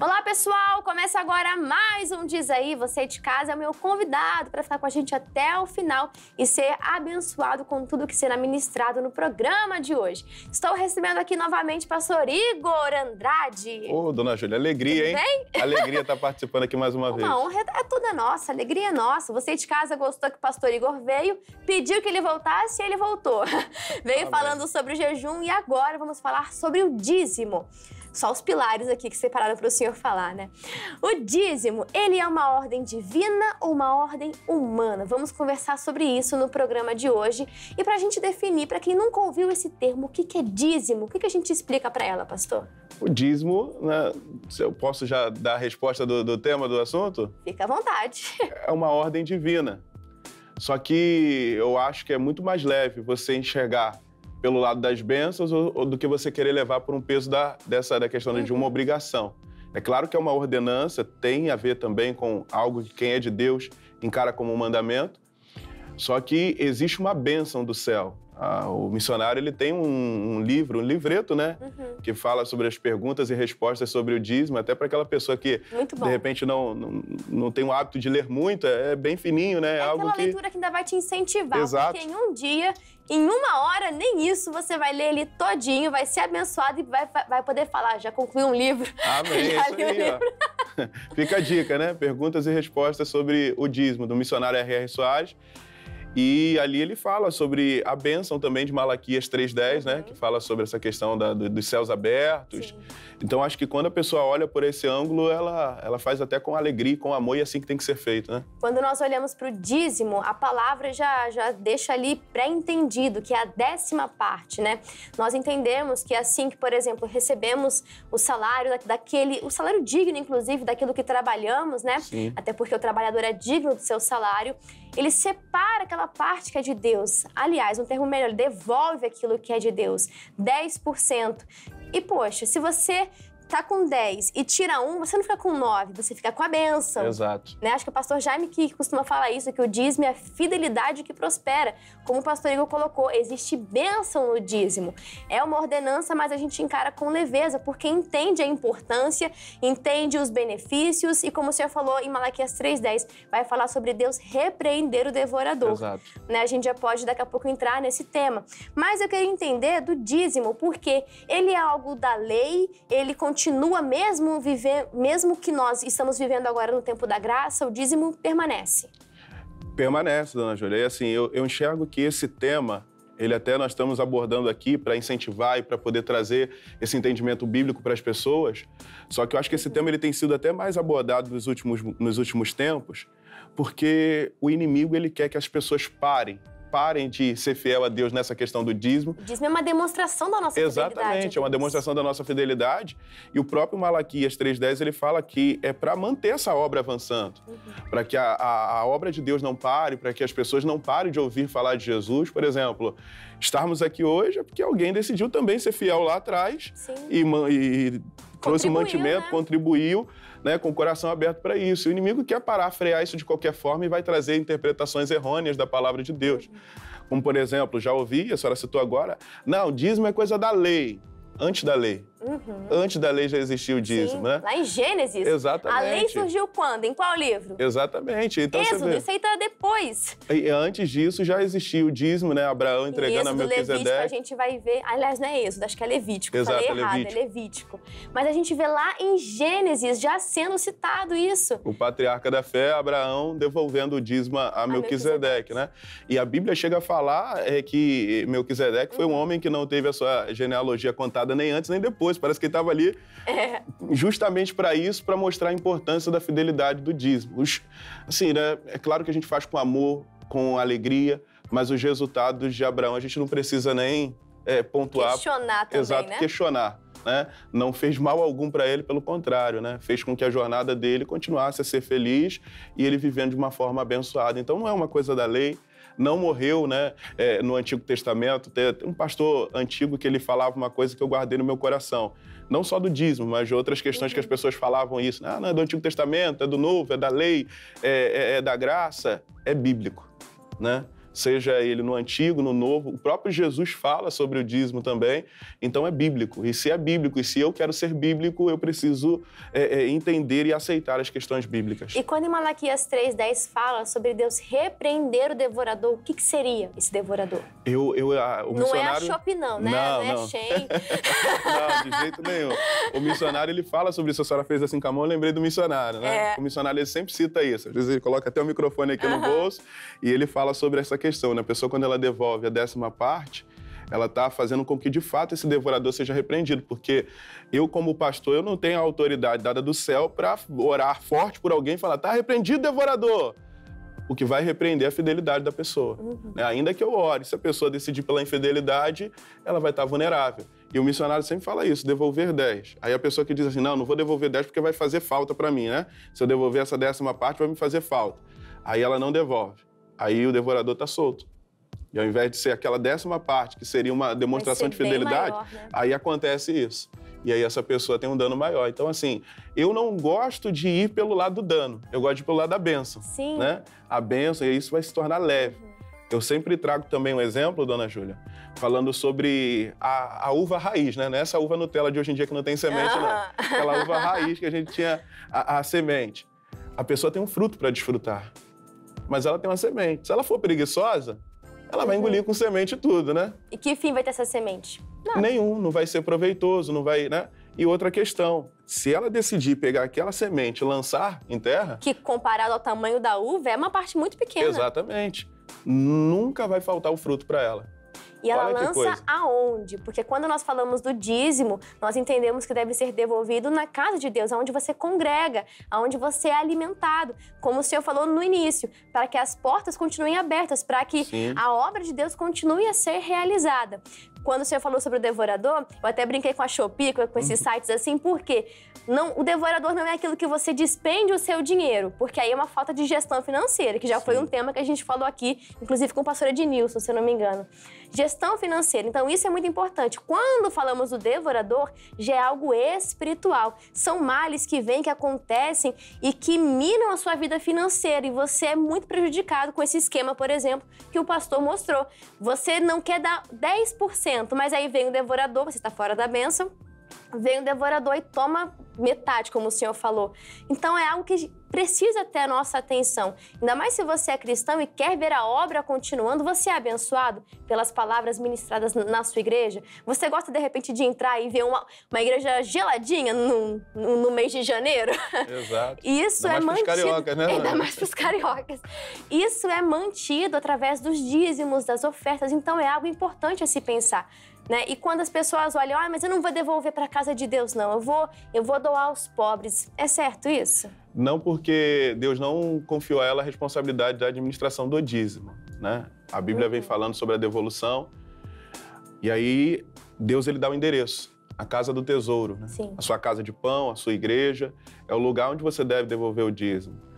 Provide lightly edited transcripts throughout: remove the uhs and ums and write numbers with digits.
Olá, pessoal! Começa agora mais um Diz Aí. Você de casa é o meu convidado para ficar com a gente até o final e ser abençoado com tudo que será ministrado no programa de hoje. Estou recebendo aqui novamente o pastor Igor Andrade. Ô, dona Júlia, alegria, hein? Tudo bem? Alegria estar participando aqui mais uma vez. Uma honra é toda nossa, alegria é nossa. Você de casa gostou que o pastor Igor veio, pediu que ele voltasse e ele voltou. Veio Amém. falando sobre o jejum e agora vamos falar sobre o dízimo. Só os pilares aqui que separaram para o senhor falar, né? O dízimo, ele é uma ordem divina ou uma ordem humana? Vamos conversar sobre isso no programa de hoje. E para a gente definir, para quem nunca ouviu esse termo, o que é dízimo? O que a gente explica para ela, pastor? O dízimo, né? Se eu posso já dar a resposta do tema do assunto? Fica à vontade. É uma ordem divina. Só que eu acho que é muito mais leve você enxergar pelo lado das bênçãos ou do que você querer levar por um peso da questão de uma obrigação. É claro que é uma ordenança, tem a ver também com algo que quem é de Deus encara como um mandamento, só que existe uma bênção do céu. O missionário ele tem um livreto, né? Que fala sobre as perguntas e respostas sobre o dízimo, até para aquela pessoa que, de repente, não tem o hábito de ler muito, é bem fininho, né? É aquela leitura que ainda vai te incentivar, Exato. Porque em um dia, em uma hora, nem isso, você vai ler ele todinho, vai ser abençoado e vai poder falar, já concluí um livro. Amém, Já isso li um aí, livro. ó. Fica a dica, né? Perguntas e respostas sobre o dízimo, do missionário R.R. Soares. E ali ele fala sobre a bênção também de Malaquias 3:10, né? Que fala sobre essa questão dos céus abertos. Sim. Então, acho que quando a pessoa olha por esse ângulo, ela faz até com alegria, com amor, e é assim que tem que ser feito, né? Quando nós olhamos para o dízimo, a palavra já deixa ali pré-entendido, que é a 10ª parte, né? Nós entendemos que assim que, por exemplo, recebemos o salário o salário digno, inclusive, daquilo que trabalhamos, né? Sim. Até porque o trabalhador é digno do seu salário, ele separa aquela parte que é de Deus. Aliás, um termo melhor, ele devolve aquilo que é de Deus, 10%. E, poxa, se você tá com 10 e tira 1, você não fica com 9, você fica com a bênção. Exato. Né? Acho que o pastor Jaime que costuma falar isso, que o dízimo é a fidelidade que prospera. Como o pastor Igor colocou, existe bênção no dízimo. É uma ordenança, mas a gente encara com leveza, porque entende a importância, entende os benefícios e, como o senhor falou em Malaquias 3:10, vai falar sobre Deus repreender o devorador. Exato. Né? A gente já pode daqui a pouco entrar nesse tema. Mas eu queria entender do dízimo, porque ele é algo da lei, ele continua mesmo que nós estamos vivendo agora no tempo da graça, o dízimo permanece. Permanece, dona Júlia. E assim, eu enxergo que esse tema, ele até nós estamos abordando aqui para incentivar e para poder trazer esse entendimento bíblico para as pessoas. Só que eu acho que esse tema ele tem sido até mais abordado nos últimos tempos, porque o inimigo ele quer que as pessoas parem de ser fiel a Deus nessa questão do dízimo. O dízimo é uma demonstração da nossa fidelidade. Exatamente, é uma demonstração da nossa fidelidade. E o próprio Malaquias 3:10, ele fala que é para manter essa obra avançando, para que a obra de Deus não pare, para que as pessoas não parem de ouvir falar de Jesus. Por exemplo, estarmos aqui hoje é porque alguém decidiu também ser fiel lá atrás. Sim. E trouxe um mantimento, né? contribuiu, né, com o coração aberto para isso. E o inimigo quer parar, frear isso de qualquer forma e vai trazer interpretações errôneas da palavra de Deus. Como, por exemplo, já ouvi, a senhora citou agora, não, dízimo é coisa da lei. Antes da lei. Antes da lei já existia o dízimo, né? Lá em Gênesis. Exatamente. A lei surgiu quando? Em qual livro? Exatamente. Então, Êxodo, você vê. isso aí tá depois. E antes disso já existia o dízimo, né? Abraão entregando a Levítico, Melquisedeque. a gente vai ver... Aliás, não é Êxodo, acho que é Levítico. Exato, Falei errado, Levítico. é Levítico. Mas a gente vê lá em Gênesis já sendo citado isso. O patriarca da fé, Abraão, devolvendo o dízimo a Melquisedeque, né? E a Bíblia chega a falar que Melquisedeque foi um homem que não teve a sua genealogia contada nem antes nem depois. Parece que ele estava ali justamente para isso, para mostrar a importância da fidelidade do dízimo. Assim, né? É claro que a gente faz com amor, com alegria, mas os resultados de Abraão a gente não precisa nem pontuar. Questionar também, Exato, né? questionar. Né? Não fez mal algum para ele, pelo contrário, né? Fez com que a jornada dele continuasse a ser feliz e ele vivendo de uma forma abençoada. Então não é uma coisa da lei, não morreu, né? No Antigo Testamento. Tem um pastor antigo que ele falava uma coisa que eu guardei no meu coração. Não só do dízimo, mas de outras questões que as pessoas falavam isso. Ah, não é do Antigo Testamento, é do Novo, é da lei, é da graça. É bíblico, né? seja ele no Antigo, no Novo. O próprio Jesus fala sobre o dízimo também, então é bíblico. E se é bíblico, e se eu quero ser bíblico, eu preciso entender e aceitar as questões bíblicas. E quando em Malaquias 3:10 fala sobre Deus repreender o devorador, o que seria esse devorador? O não é a missionário... Shopee não, né? Não é Shein. Não, de jeito nenhum. O missionário, ele fala sobre isso. A senhora fez assim com a mão, eu lembrei do missionário, né? O missionário, ele sempre cita isso. Às vezes ele coloca até o microfone aqui no bolso e ele fala sobre essa questão, né? A pessoa, quando ela devolve a 10ª parte, ela está fazendo com que, de fato, esse devorador seja repreendido. Porque eu, como pastor, eu não tenho a autoridade dada do céu para orar forte por alguém e falar, tá repreendido, devorador. O que vai repreender é a fidelidade da pessoa. Ainda que eu ore, se a pessoa decidir pela infidelidade, ela vai estar vulnerável. E o missionário sempre fala isso, devolver 10. Aí a pessoa que diz assim, não vou devolver 10 porque vai fazer falta para mim, né? Se eu devolver essa 10ª parte, vai me fazer falta. Aí ela não devolve. Aí o devorador está solto. E ao invés de ser aquela 10ª parte, que seria uma demonstração de fidelidade, maior, né? Aí acontece isso. E aí essa pessoa tem um dano maior. Então, assim, eu não gosto de ir pelo lado do dano. Eu gosto de ir pelo lado da bênção. Sim. Né? A bênção, e isso vai se tornar leve. Eu sempre trago também um exemplo, dona Júlia, falando sobre a uva raiz, né? Não é essa uva Nutella de hoje em dia que não tem semente, não. Aquela uva raiz que a gente tinha a semente. A pessoa tem um fruto para desfrutar, mas ela tem uma semente. Se ela for preguiçosa, ela vai engolir com semente e tudo, né? E que fim vai ter essa semente? Nenhum, não vai ser proveitoso, não vai, né? E outra questão, se ela decidir pegar aquela semente e lançar em terra... Que comparado ao tamanho da uva, é uma parte muito pequena. Exatamente. Nunca vai faltar o fruto para ela. E ela Olha que lança coisa. aonde? Porque quando nós falamos do dízimo, nós entendemos que deve ser devolvido na casa de Deus, aonde você congrega, aonde você é alimentado. Como o Senhor falou no início, para que as portas continuem abertas, para que a obra de Deus continue a ser realizada. Quando o Senhor falou sobre o devorador, eu até brinquei com a Shopee, com esses sites assim, porque o devorador não é aquilo que você despende o seu dinheiro, porque aí é uma falta de gestão financeira, que já foi um tema que a gente falou aqui, inclusive com o pastor Ednilson, se eu não me engano. Gestão financeira. Então, isso é muito importante. Quando falamos do devorador, já é algo espiritual. São males que vêm, que acontecem e que minam a sua vida financeira. E você é muito prejudicado com esse esquema, por exemplo, que o pastor mostrou. Você não quer dar 10%, mas aí vem o devorador, você está fora da bênção, vem o devorador e toma metade, como o senhor falou. Então, é algo que precisa ter a nossa atenção. Ainda mais se você é cristão e quer ver a obra continuando, você é abençoado pelas palavras ministradas na sua igreja? Você gosta, de repente, de entrar e ver uma igreja geladinha no mês de janeiro? Exato. Isso ainda mais mantido... pros cariocas, né? Ainda mais para os cariocas. Isso é mantido através dos dízimos, das ofertas. Então, é algo importante a se pensar. Né? E quando as pessoas olham, mas eu não vou devolver para a casa de Deus, não. Eu vou doar aos pobres. É certo isso? Não, porque Deus não confiou a ela a responsabilidade da administração do dízimo, né? A Bíblia vem falando sobre a devolução. E aí, Deus, ele dá o endereço. A casa do tesouro, né? Sim. A sua casa de pão, a sua igreja. É o lugar onde você deve devolver o dízimo.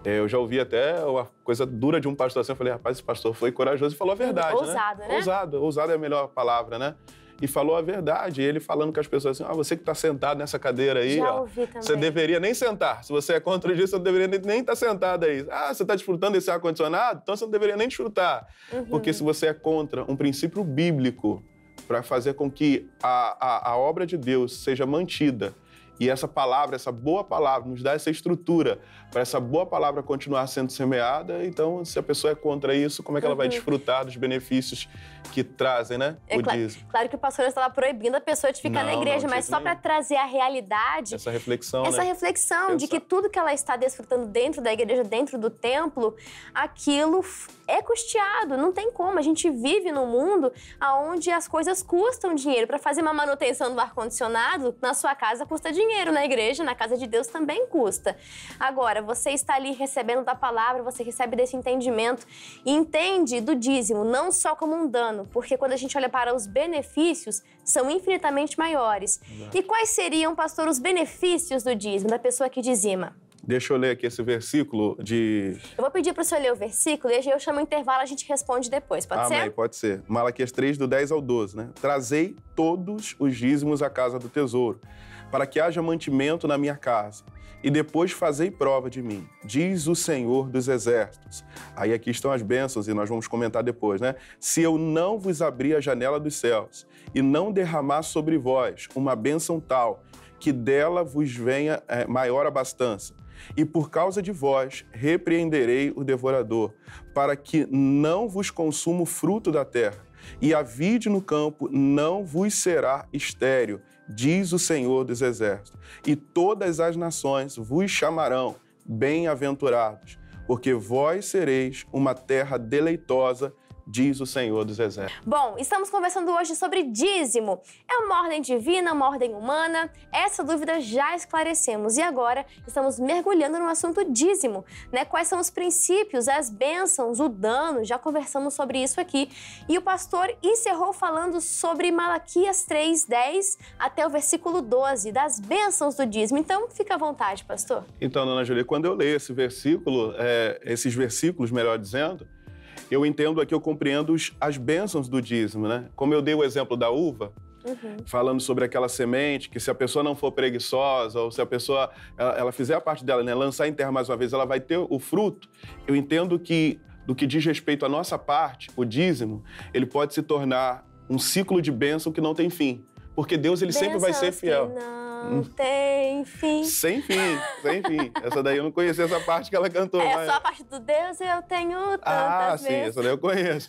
Eu já ouvi até uma coisa dura de um pastor assim, eu falei, rapaz, esse pastor foi corajoso e falou a verdade, Ousado, né? Ousado é a melhor palavra, né? E falou a verdade, ele falando com as pessoas assim, você que está sentado nessa cadeira aí, já ouvi também. Você deveria nem sentar. Se você é contra isso, você não deveria nem estar sentado aí. Você está desfrutando desse ar-condicionado? Então você não deveria nem desfrutar. Porque se você é contra um princípio bíblico para fazer com que a obra de Deus seja mantida, e essa palavra, essa boa palavra, nos dá essa estrutura para essa boa palavra continuar sendo semeada. Então, se a pessoa é contra isso, como é que ela vai desfrutar dos benefícios que trazem, né? O dízimo. Claro que o pastor estava proibindo a pessoa de ficar na igreja, mas só para trazer a realidade. Essa reflexão, Essa reflexão de que tudo que ela está desfrutando dentro da igreja, dentro do templo, aquilo é custeado. Não tem como. A gente vive num mundo onde as coisas custam dinheiro. Para fazer uma manutenção do ar-condicionado, na sua casa custa dinheiro, na igreja, na casa de Deus também custa. Agora, você está ali recebendo da palavra, você recebe desse entendimento e entende do dízimo, não só como um dano, porque quando a gente olha para os benefícios, são infinitamente maiores. Exato. E quais seriam, pastor, os benefícios do dízimo, da pessoa que dizima? Deixa eu ler aqui esse versículo de... Eu vou pedir para o senhor ler o versículo e aí eu chamo o intervalo, a gente responde depois, pode ser? Amém, pode ser. Malaquias 3, do 10 ao 12, né? Trazei todos os dízimos à casa do tesouro, para que haja mantimento na minha casa. E depois fazei prova de mim, diz o Senhor dos Exércitos. Aí aqui estão as bênçãos e nós vamos comentar depois, né? Se eu não vos abrir a janela dos céus e não derramar sobre vós uma bênção tal, que dela vos venha maior abastança. E por causa de vós repreenderei o devorador, para que não vos consuma o fruto da terra. E a vide no campo não vos será estéril, diz o Senhor dos Exércitos. E todas as nações vos chamarão bem-aventurados, porque vós sereis uma terra deleitosa, diz o Senhor dos Exércitos. Bom, estamos conversando hoje sobre dízimo. É uma ordem divina, uma ordem humana? Essa dúvida já esclarecemos. E agora estamos mergulhando no assunto dízimo, né? Quais são os princípios, as bênçãos, o dano? Já conversamos sobre isso aqui. E o pastor encerrou falando sobre Malaquias 3:10 até o versículo 12, das bênçãos do dízimo. Então, fica à vontade, pastor. Então, dona Júlia, quando eu leio esse versículo, esses versículos, melhor dizendo, eu entendo aqui, eu compreendo as bênçãos do dízimo, né? Como eu dei o exemplo da uva, falando sobre aquela semente, que se a pessoa não for preguiçosa, ou se a pessoa ela fizer a parte dela, né, lançar em terra mais uma vez, ela vai ter o fruto. Eu entendo que, do que diz respeito à nossa parte, o dízimo, ele pode se tornar um ciclo de bênção que não tem fim. Porque Deus, ele sempre vai ser fiel. Não tem fim. Sem fim, sem fim. Essa daí eu não conhecia essa parte que ela cantou. É só a parte do Deus eu tenho tantas vezes. Sim, essa daí eu conheço.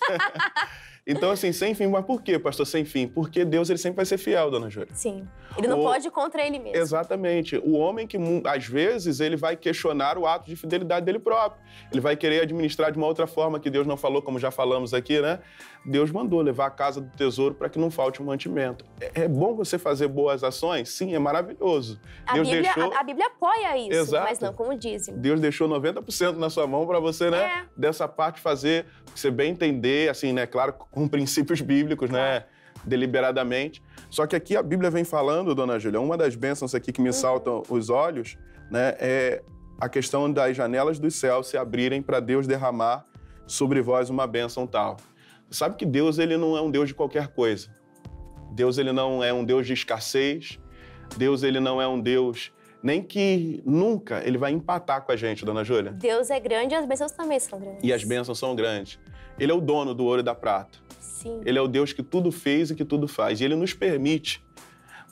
Então, assim, sem fim. Mas por quê, pastor, sem fim? Porque Deus, ele sempre vai ser fiel, dona Júlia. Sim. Ele não pode ir contra ele mesmo. Exatamente. O homem que, às vezes, ele vai questionar o ato de fidelidade dele próprio. Ele vai querer administrar de uma outra forma que Deus não falou, como já falamos aqui, né? Deus mandou levar a casa do tesouro para que não falte um mantimento. É bom você fazer boas ações? Sim, é maravilhoso. A Bíblia apoia isso, exato, mas não como dízimo. Deus deixou 90% na sua mão para você, né? Dessa parte fazer, você bem entender, assim, né? Claro, com princípios bíblicos, né? Deliberadamente. Só que aqui a Bíblia vem falando, dona Júlia, uma das bênçãos aqui que me saltam os olhos, né? É a questão das janelas dos céus se abrirem para Deus derramar sobre vós uma bênção tal. Sabe que Deus, ele não é um Deus de qualquer coisa. Deus, ele não é um Deus de escassez. Deus, ele não é um Deus nem que nunca ele vai empatar com a gente, dona Júlia. Deus é grande e as bênçãos também são grandes. E as bênçãos são grandes. Ele é o dono do ouro e da prata. Sim. Ele é o Deus que tudo fez e que tudo faz. E ele nos permite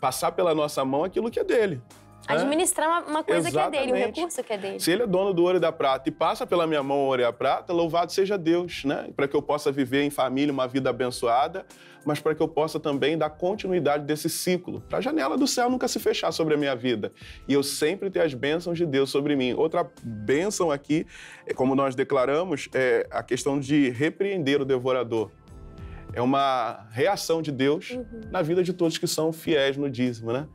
passar pela nossa mão aquilo que é dele. Administrar uma coisa que é dele, um recurso que é dele. Se ele é dono do ouro e da prata e passa pela minha mão o ouro e a prata, louvado seja Deus, né? Para que eu possa viver em família uma vida abençoada, mas para que eu possa também dar continuidade desse ciclo, para a janela do céu nunca se fechar sobre a minha vida. E eu sempre ter as bênçãos de Deus sobre mim. Outra bênção aqui, como nós declaramos, é a questão de repreender o devorador. É uma reação de Deus na vida de todos que são fiéis no dízimo, né?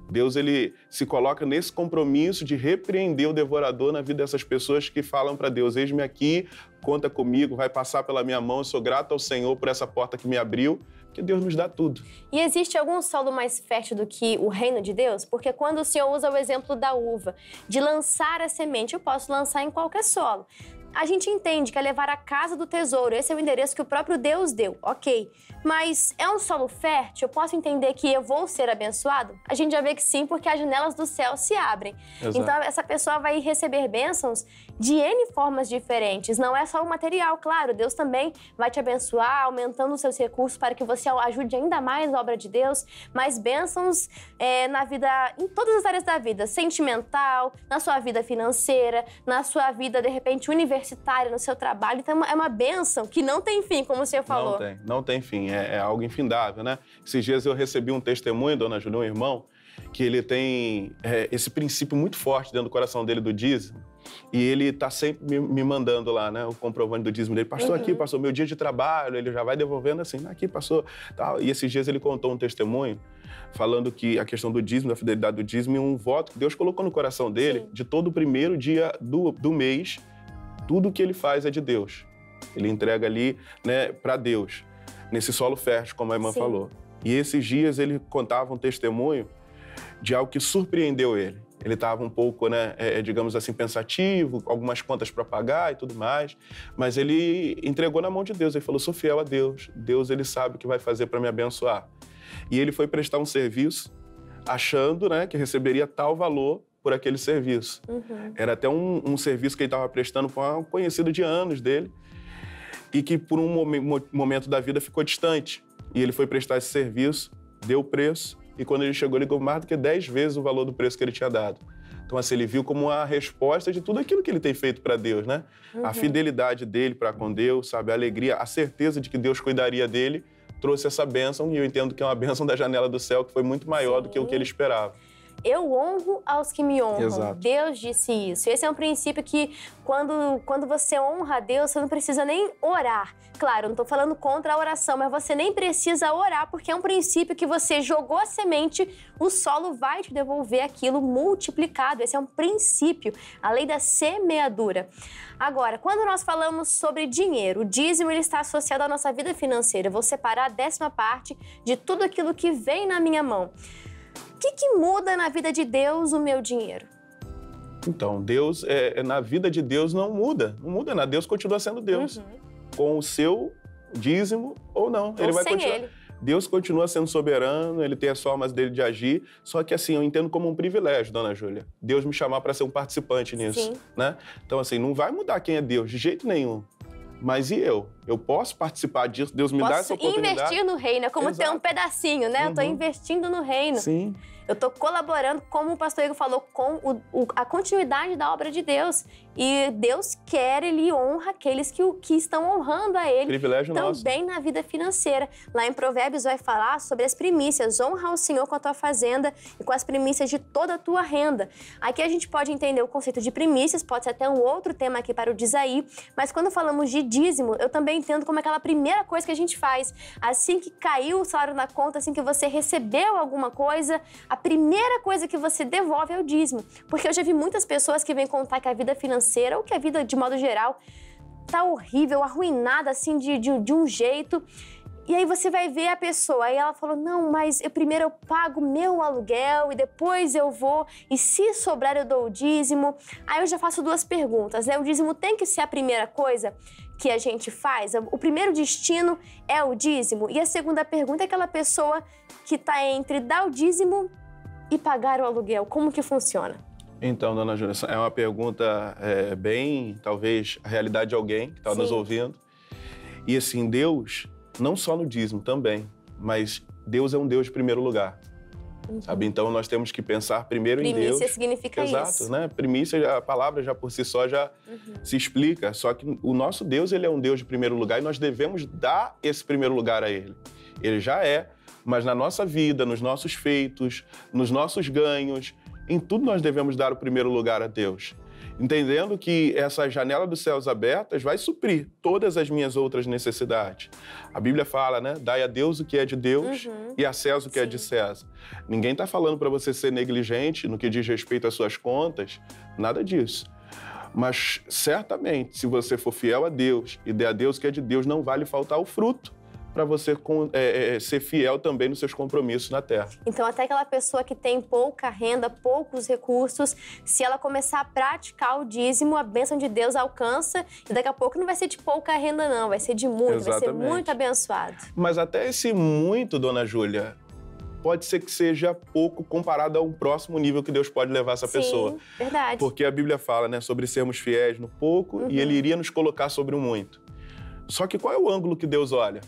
Deus, ele se coloca nesse compromisso de repreender o devorador na vida dessas pessoas que falam para Deus, eis-me aqui, conta comigo, vai passar pela minha mão, eu sou grato ao Senhor por essa porta que me abriu, porque Deus nos dá tudo. E existe algum solo mais fértil do que o reino de Deus? Porque quando o Senhor usa o exemplo da uva, de lançar a semente, eu posso lançar em qualquer solo. A gente entende que é levar a casa do tesouro, esse é o endereço que o próprio Deus deu, ok. Mas é um solo fértil? Eu posso entender que eu vou ser abençoado? A gente já vê que sim, porque as janelas do céu se abrem. Exato. Então, essa pessoa vai receber bênçãos de N formas diferentes. Não é só o material, claro. Deus também vai te abençoar, aumentando os seus recursos para que você ajude ainda mais a obra de Deus. Mas bênçãos na vida, em todas as áreas da vida. Sentimental, na sua vida financeira, na sua vida, de repente, universitária, no seu trabalho. Então, é uma bênção que não tem fim, como você falou. Não tem fim. É algo infindável, né? Esses dias eu recebi um testemunho, dona Júlia, um irmão, que ele tem esse princípio muito forte dentro do coração dele do dízimo. E ele está sempre me mandando lá, né, o comprovante do dízimo dele. Pastor, aqui, pastor, meu dia de trabalho, ele já vai devolvendo assim, aqui, pastor, tal. E esses dias ele contou um testemunho falando que a questão do dízimo, da fidelidade do dízimo, é um voto que Deus colocou no coração dele, de todo o primeiro dia do mês, tudo que ele faz é de Deus. Ele entrega ali, né, para Deus, nesse solo fértil, como a irmã falou. E esses dias ele contava um testemunho de algo que surpreendeu ele. Ele estava um pouco, né, digamos assim, pensativo, algumas contas para pagar e tudo mais, mas ele entregou na mão de Deus. Ele falou, sou fiel a Deus. Deus, ele sabe o que vai fazer para me abençoar. E ele foi prestar um serviço achando, né, que receberia tal valor por aquele serviço. Era até um serviço que ele estava prestando para um conhecido de anos dele e que por um momento da vida ficou distante. E ele foi prestar esse serviço, deu o preço e quando ele chegou, ele ganhou mais do que 10 vezes o valor do preço que ele tinha dado. Então, assim, ele viu como a resposta de tudo aquilo que ele tem feito para Deus, né? A fidelidade dele para com Deus, sabe? A alegria, a certeza de que Deus cuidaria dele, trouxe essa bênção, e eu entendo que é uma bênção da janela do céu, que foi muito maior do que o que ele esperava. Eu honro aos que me honram. Exato. Deus disse isso. Esse é um princípio que, quando você honra a Deus, você não precisa nem orar. Claro, eu não estou falando contra a oração, mas você nem precisa orar, porque é um princípio que você jogou a semente, o solo vai te devolver aquilo multiplicado. Esse é um princípio, a lei da semeadura. Agora, quando nós falamos sobre dinheiro, o dízimo ele está associado à nossa vida financeira. Eu vou separar a 10ª parte de tudo aquilo que vem na minha mão. O que muda na vida de Deus o meu dinheiro? Então, Deus, na vida de Deus não muda nada. Deus continua sendo Deus. Com o seu dízimo ou não. Ele vai continuar. Ele. Deus continua sendo soberano, ele tem as formas dele de agir, só que assim, eu entendo como um privilégio, dona Júlia. Deus me chamar para ser um participante nisso, Sim. né? Então assim, não vai mudar quem é Deus, de jeito nenhum. Mas e eu? Eu posso participar disso? Deus me dá essa oportunidade? Posso investir no reino, é como ter um pedacinho, né? Eu tô investindo no reino. Sim. Eu tô colaborando, como o pastor Igor falou, com a continuidade da obra de Deus. E Deus quer, ele honra aqueles que estão honrando a ele. Privilégio nosso. Também na vida financeira. Lá em Provérbios vai falar sobre as primícias. Honra o Senhor com a tua fazenda e com as primícias de toda a tua renda. Aqui a gente pode entender o conceito de primícias, pode ser até um outro tema aqui para o Dizaí, mas quando falamos de dízimo, eu também entendo como aquela primeira coisa que a gente faz. Assim que caiu o salário na conta, assim que você recebeu alguma coisa, a primeira coisa que você devolve é o dízimo. Porque eu já vi muitas pessoas que vêm contar que a vida financeira, ou que a vida de modo geral, tá horrível, arruinada assim de um jeito. E aí você vai ver a pessoa, aí ela falou, não, mas primeiro eu pago meu aluguel e depois eu vou, e se sobrar eu dou o dízimo. Aí eu já faço 2 perguntas, né? O dízimo tem que ser a primeira coisa que a gente faz? O primeiro destino é o dízimo? E a segunda pergunta é aquela pessoa que tá entre dar o dízimo e pagar o aluguel. Como que funciona? Então, dona Júlia, é uma pergunta bem, talvez, a realidade de alguém que está nos ouvindo. E assim, Deus, não só no dízimo também, mas Deus é um Deus de primeiro lugar. Sabe? Então, nós temos que pensar primeiro em Deus. Primícia significa isso. Exato, né? Primícia, a palavra já por si só já se explica. Só que o nosso Deus, ele é um Deus de primeiro lugar e nós devemos dar esse primeiro lugar a Ele. Ele já é, mas na nossa vida, nos nossos feitos, nos nossos ganhos, em tudo nós devemos dar o primeiro lugar a Deus. Entendendo que essa janela dos céus abertas vai suprir todas as minhas outras necessidades. A Bíblia fala, né? Dai a Deus o que é de Deus e a César o que é de César. Ninguém está falando para você ser negligente no que diz respeito às suas contas, nada disso. Mas, certamente, se você for fiel a Deus e der a Deus o que é de Deus, não vai lhe faltar o fruto para você ser fiel também nos seus compromissos na terra. Então, até aquela pessoa que tem pouca renda, poucos recursos, se ela começar a praticar o dízimo, a bênção de Deus alcança e daqui a pouco não vai ser de pouca renda, não, vai ser de muito, Exatamente. Vai ser muito abençoado. Mas até esse muito, dona Júlia, pode ser que seja pouco comparado a um próximo nível que Deus pode levar essa pessoa. Sim, verdade. Porque a Bíblia fala, né, sobre sermos fiéis no pouco e Ele iria nos colocar sobre o muito. Só que qual é o ângulo que Deus olha?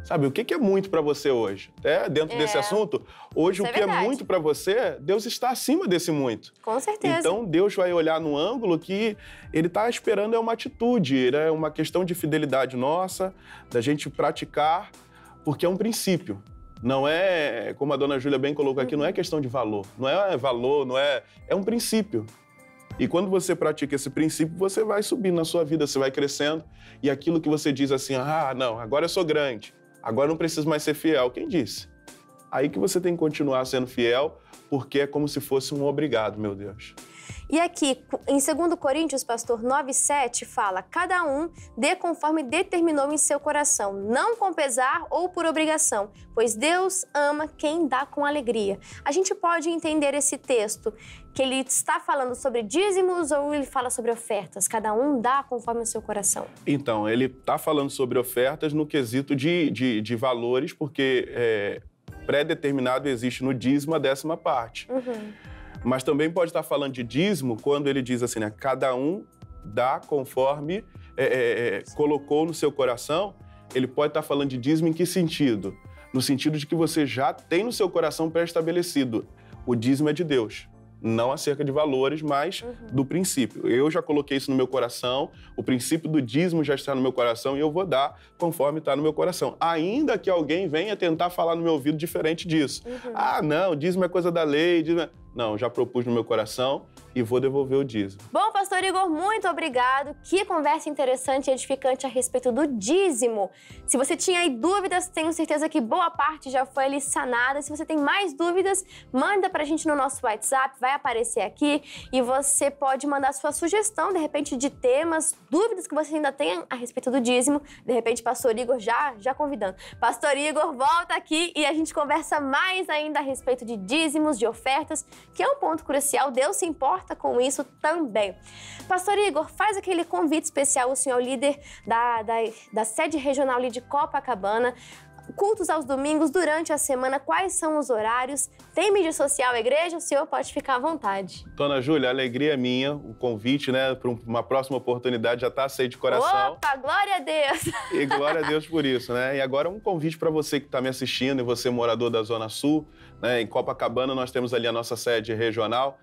Sabe, o que é muito para você hoje? Dentro desse assunto, hoje o que é muito para você, Deus está acima desse muito. Com certeza. Então, Deus vai olhar no ângulo que Ele está esperando uma atitude, é uma questão de fidelidade nossa, da gente praticar, porque é um princípio. Não é, como a dona Júlia bem colocou aqui, não é questão de valor. Não é valor, é um princípio. E quando você pratica esse princípio, você vai subindo na sua vida, você vai crescendo. E aquilo que você diz assim, não, agora eu sou grande. Agora não preciso mais ser fiel. Quem disse? Aí que você tem que continuar sendo fiel, porque é como se fosse um obrigado, meu Deus. E aqui, em 2 Coríntios, pastor 9:7, fala, cada um dê conforme determinou em seu coração, não com pesar ou por obrigação, pois Deus ama quem dá com alegria. A gente pode entender esse texto, que ele está falando sobre dízimos ou ele fala sobre ofertas? Cada um dá conforme o seu coração. Então, ele está falando sobre ofertas no quesito de valores, porque pré-determinado existe no dízimo a 10ª parte. Mas também pode estar falando de dízimo quando ele diz assim, né? Cada um dá conforme colocou no seu coração. Ele pode estar falando de dízimo em que sentido? No sentido de que você já tem no seu coração pré-estabelecido. O dízimo é de Deus. Não acerca de valores, mas do princípio. Eu já coloquei isso no meu coração, o princípio do dízimo já está no meu coração e eu vou dar conforme está no meu coração. Ainda que alguém venha tentar falar no meu ouvido diferente disso. Ah, não, dízimo é coisa da lei, dízimo é... Não, já propus no meu coração e vou devolver o dízimo. Bom, pastor Igor, muito obrigado. Que conversa interessante e edificante a respeito do dízimo. Se você tinha aí dúvidas, tenho certeza que boa parte já foi ali sanada. Se você tem mais dúvidas, manda pra gente no nosso WhatsApp, vai aparecer aqui e você pode mandar sua sugestão, de repente, de temas, dúvidas que você ainda tem a respeito do dízimo. De repente, pastor Igor já convidando. Pastor Igor, volta aqui e a gente conversa mais ainda a respeito de dízimos, de ofertas, que é um ponto crucial. Deus se importa com isso também. Pastor Igor, faz aquele convite especial, o senhor líder da sede regional ali de Copacabana. Cultos aos domingos, durante a semana, quais são os horários? Tem mídia social, igreja? O senhor pode ficar à vontade. Dona Júlia, a alegria é minha, o convite, né, para uma próxima oportunidade já está aceito de coração. Opa, glória a Deus! E glória a Deus por isso, né? E agora um convite para você que está me assistindo e você morador da Zona Sul, né? Em Copacabana nós temos ali a nossa sede regional,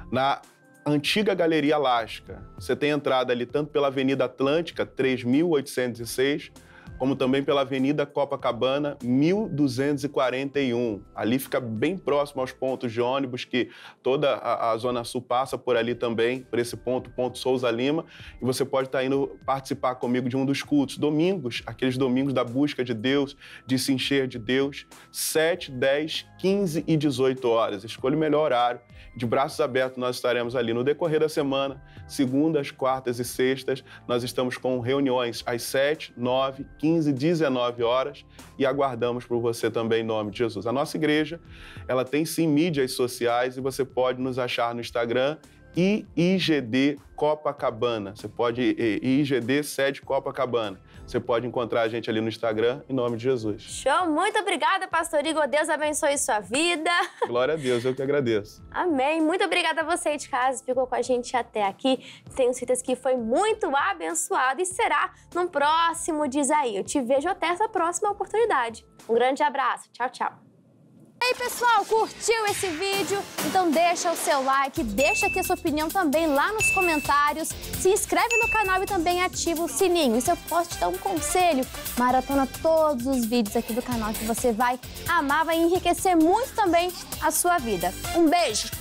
na antiga Galeria Lasca. Você tem entrada ali tanto pela Avenida Atlântica, 3.806, como também pela Avenida Copacabana, 1241. Ali fica bem próximo aos pontos de ônibus, que toda a Zona Sul passa por ali também, por esse ponto Souza Lima, e você pode estar indo participar comigo de um dos cultos. Domingos, aqueles domingos da busca de Deus, de se encher de Deus, 7, 10, 15 e 18 horas. Escolha o melhor horário. De braços abertos nós estaremos ali no decorrer da semana, segundas, quartas e sextas. Nós estamos com reuniões às 7, 9, 15, 19 horas e aguardamos por você também em nome de Jesus. A nossa igreja, ela tem sim mídias sociais e você pode nos achar no Instagram IGD Copacabana. Você pode IGD Sede Copacabana. Você pode encontrar a gente ali no Instagram, em nome de Jesus. Show! Muito obrigada, pastor Igor. Deus abençoe sua vida. Glória a Deus, eu que agradeço. Amém. Muito obrigada a você de casa, ficou com a gente até aqui. Tenho certeza que foi muito abençoado e será no próximo Diz Aí. Eu te vejo até essa próxima oportunidade. Um grande abraço. Tchau, tchau. E aí, pessoal, curtiu esse vídeo? Então deixa o seu like, deixa aqui a sua opinião também lá nos comentários, se inscreve no canal e também ativa o sininho. E se eu posso te dar um conselho, maratona todos os vídeos aqui do canal que você vai amar, vai enriquecer muito também a sua vida. Um beijo!